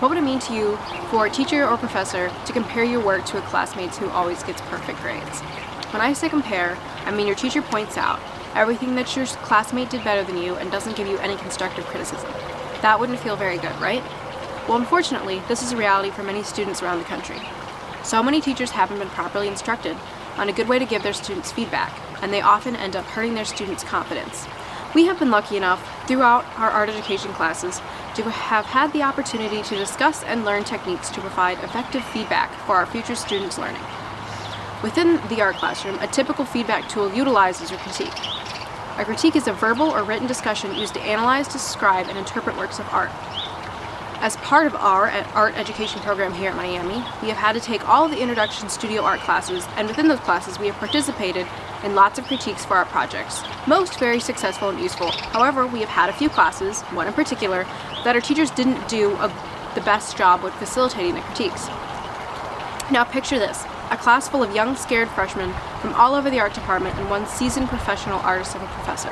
What would it mean to you for a teacher or professor to compare your work to a classmate who always gets perfect grades? When I say compare, I mean your teacher points out everything that your classmate did better than you and doesn't give you any constructive criticism. That wouldn't feel very good, right? Well, unfortunately, this is a reality for many students around the country. So many teachers haven't been properly instructed on a good way to give their students feedback, and they often end up hurting their students' confidence. We have been lucky enough throughout our art education classes to have had the opportunity to discuss and learn techniques to provide effective feedback for our future students' learning. Within the art classroom, a typical feedback tool utilizes a critique. A critique is a verbal or written discussion used to analyze, describe, and interpret works of art. As part of our art education program here at Miami, we have had to take all of the introduction studio art classes, and within those classes we have participated in lots of critiques for our projects, most very successful and useful. However, we have had a few classes, one in particular, that our teachers didn't do the best job with facilitating the critiques. Now picture this, a class full of young, scared freshmen from all over the art department and one seasoned professional artist of a professor.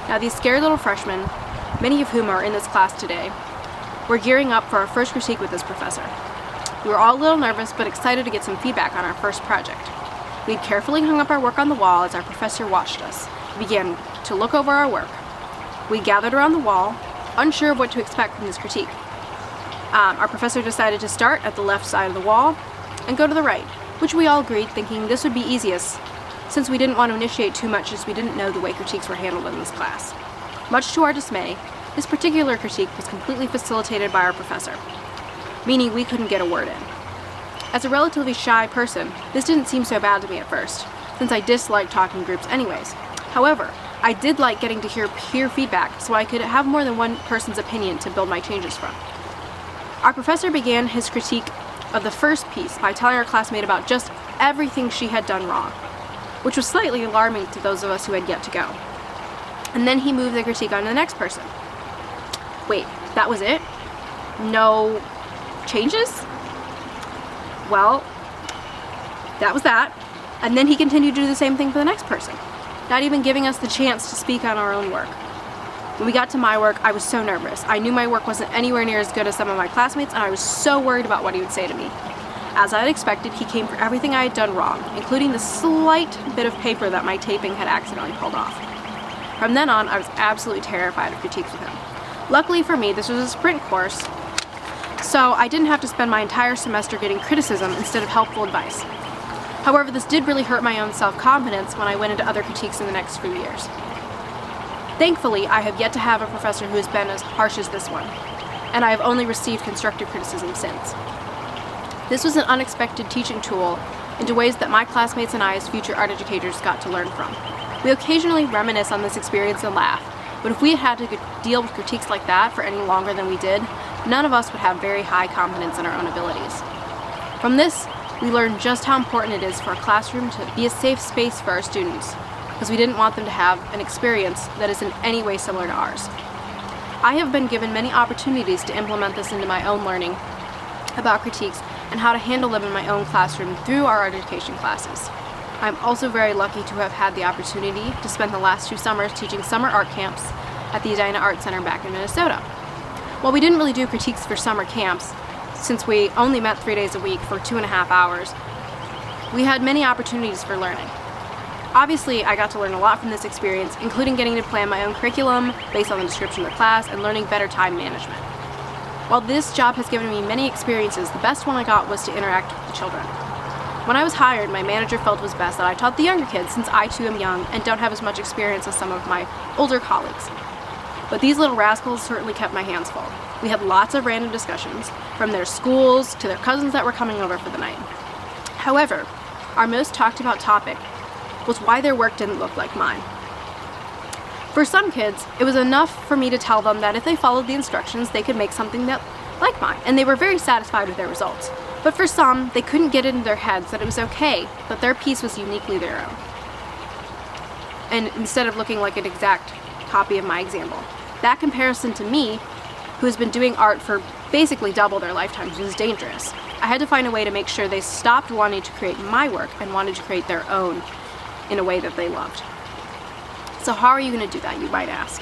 Now these scared little freshmen, many of whom are in this class today, were gearing up for our first critique with this professor. We were all a little nervous but excited to get some feedback on our first project. We had carefully hung up our work on the wall as our professor watched us. We began to look over our work. We gathered around the wall, unsure of what to expect from this critique. Our professor decided to start at the left side of the wall and go to the right, which we all agreed, thinking this would be easiest since we didn't want to initiate too much as we didn't know the way critiques were handled in this class. Much to our dismay, this particular critique was completely facilitated by our professor, meaning we couldn't get a word in. As a relatively shy person, this didn't seem so bad to me at first, since I disliked talking groups anyways. However, I did like getting to hear peer feedback so I could have more than one person's opinion to build my changes from. Our professor began his critique of the first piece by telling our classmate about just everything she had done wrong, which was slightly alarming to those of us who had yet to go. And then he moved the critique on to the next person. Wait, that was it? No changes? Well, that was that. And then he continued to do the same thing for the next person, not even giving us the chance to speak on our own work. When we got to my work, I was so nervous. I knew my work wasn't anywhere near as good as some of my classmates, and I was so worried about what he would say to me. As I had expected, he came for everything I had done wrong, including the slight bit of paper that my taping had accidentally pulled off. From then on, I was absolutely terrified of critiques with him. Luckily for me, this was a sprint course, so I didn't have to spend my entire semester getting criticism instead of helpful advice. However, this did really hurt my own self-confidence when I went into other critiques in the next few years. Thankfully, I have yet to have a professor who has been as harsh as this one, and I have only received constructive criticism since. This was an unexpected teaching tool into ways that my classmates and I as future art educators got to learn from. We occasionally reminisce on this experience and laugh, but if we had to deal with critiques like that for any longer than we did, none of us would have very high confidence in our own abilities. From this, we learned just how important it is for a classroom to be a safe space for our students, because we didn't want them to have an experience that is in any way similar to ours. I have been given many opportunities to implement this into my own learning about critiques and how to handle them in my own classroom through our art education classes. I'm also very lucky to have had the opportunity to spend the last 2 summers teaching summer art camps at the Edina Art Center back in Minnesota. While we didn't really do critiques for summer camps, since we only met 3 days a week for 2.5 hours, we had many opportunities for learning. Obviously, I got to learn a lot from this experience, including getting to plan my own curriculum based on the description of the class and learning better time management. While this job has given me many experiences, the best one I got was to interact with the children. When I was hired, my manager felt it was best that I taught the younger kids, since I too am young and don't have as much experience as some of my older colleagues. But these little rascals certainly kept my hands full. We had lots of random discussions, from their schools to their cousins that were coming over for the night. However, our most talked about topic was why their work didn't look like mine. For some kids, it was enough for me to tell them that if they followed the instructions, they could make something that like mine, and they were very satisfied with their results. But for some, they couldn't get it in their heads that it was okay, that their piece was uniquely their own. And instead of looking like an exact copy of my example. That comparison to me, who has been doing art for basically double their lifetimes, was dangerous. I had to find a way to make sure they stopped wanting to create my work and wanted to create their own in a way that they loved. So how are you going to do that, you might ask?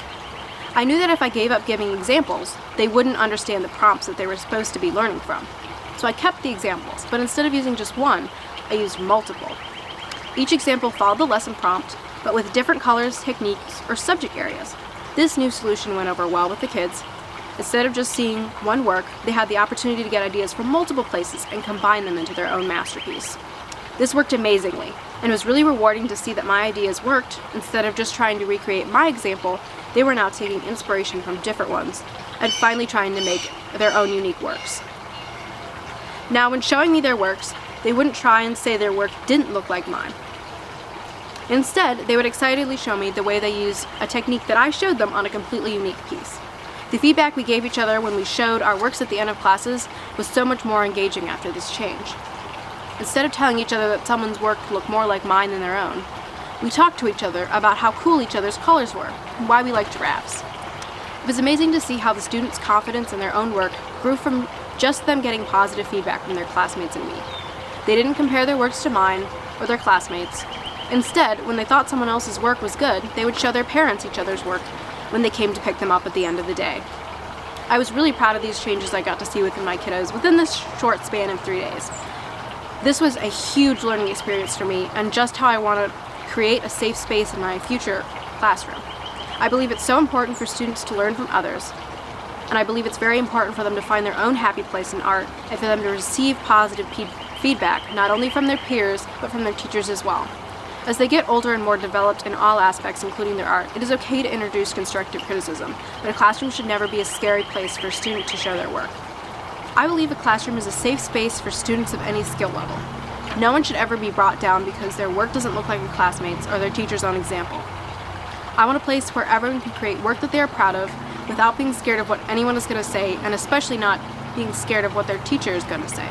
I knew that if I gave up giving examples, they wouldn't understand the prompts that they were supposed to be learning from. So I kept the examples, but instead of using just one, I used multiple. Each example followed the lesson prompt, but with different colors, techniques, or subject areas. This new solution went over well with the kids. Instead of just seeing one work, they had the opportunity to get ideas from multiple places and combine them into their own masterpiece. This worked amazingly, and it was really rewarding to see that my ideas worked. Instead of just trying to recreate my example, they were now taking inspiration from different ones and finally trying to make their own unique works. Now, when showing me their works, they wouldn't try and say their work didn't look like mine. Instead, they would excitedly show me the way they used a technique that I showed them on a completely unique piece. The feedback we gave each other when we showed our works at the end of classes was so much more engaging after this change. Instead of telling each other that someone's work looked more like mine than their own, we talked to each other about how cool each other's colors were and why we liked giraffes. It was amazing to see how the students' confidence in their own work grew from just them getting positive feedback from their classmates and me. They didn't compare their works to mine or their classmates. Instead, when they thought someone else's work was good, they would show their parents each other's work when they came to pick them up at the end of the day. I was really proud of these changes I got to see within my kiddos within this short span of 3 days. This was a huge learning experience for me and just how I want to create a safe space in my future classroom. I believe it's so important for students to learn from others, and I believe it's very important for them to find their own happy place in art and for them to receive positive feedback not only from their peers but from their teachers as well. As they get older and more developed in all aspects, including their art, it is okay to introduce constructive criticism, but a classroom should never be a scary place for a student to show their work. I believe a classroom is a safe space for students of any skill level. No one should ever be brought down because their work doesn't look like a classmate's or their teacher's own example. I want a place where everyone can create work that they are proud of without being scared of what anyone is going to say, and especially not being scared of what their teacher is going to say.